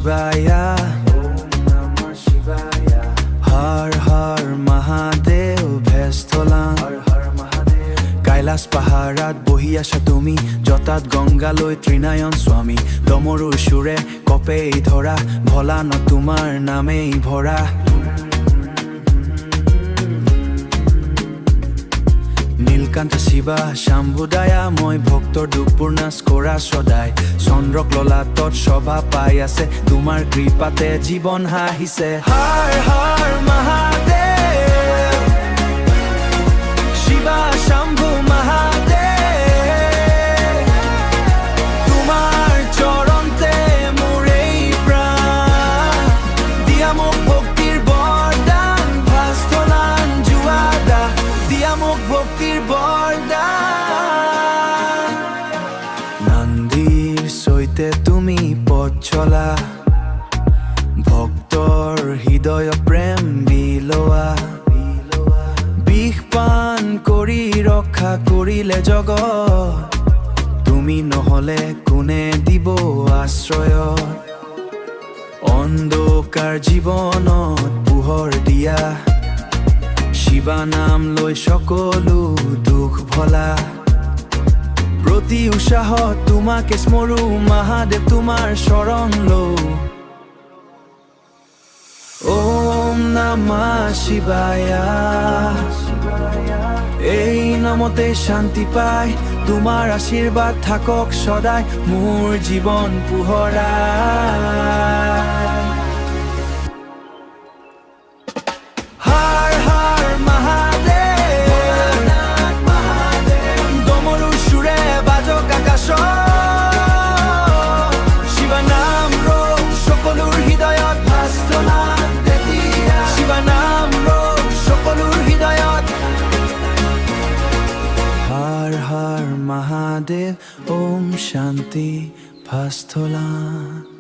Shivaya, Har Har Mahadev Bhestolan, Kailas paharat bohi asha tumi jotat ganga loi trinayon swami domorur shure kopei dhora bhola na tumar namei bhora Nilkantho Shiva Shambhudaya moi bhoktor dupurnas kora sodai chandrok lolatot shobha pai ase tumar kripate jibon hahise Har Har Mahadev Shiva Shambhu Mahadev Tumar চৰণতে মোৰেই প্ৰাণ দিয়া মোক ভক্তিৰ বৰদান ভাস্তলান জুৱাদা দিয়া মোক ভক্তিৰ বৰদান নন্দীৰ সৈতে তুমি পথ চলা ভক্তৰ হৃদয় প্ৰেম বিলোৱা বিষ পান কৰি ৰক্ষা কৰিলে জগত তুমি নহলে কোনে দিব আশ্ৰয় অন্ধকাৰ জীৱনত পোহৰ দিয়া শিৱা নাম লৈ সকলো দুখ ভলা প্ৰতি উৎসাহত তোমাকে স্মৰো মহাদেৱ তোমাৰ শৰণ লওঁ Om Namah Shivaya এই নামতে শান্তি পাই তোমাৰ আশীৰ্বাদ থাকক সদায় মোৰ জীৱন পোহৰাই Har Har Mahadev domorur shure bajok akashot Shiva নাম ৰোগ সকলোৰ হৃদয়ত ভাস্তলান তেতিয়া Shiva নাম ৰোগ সকলোৰ হৃদয়ত Har Har Mahadev Om Shanti Bhastolan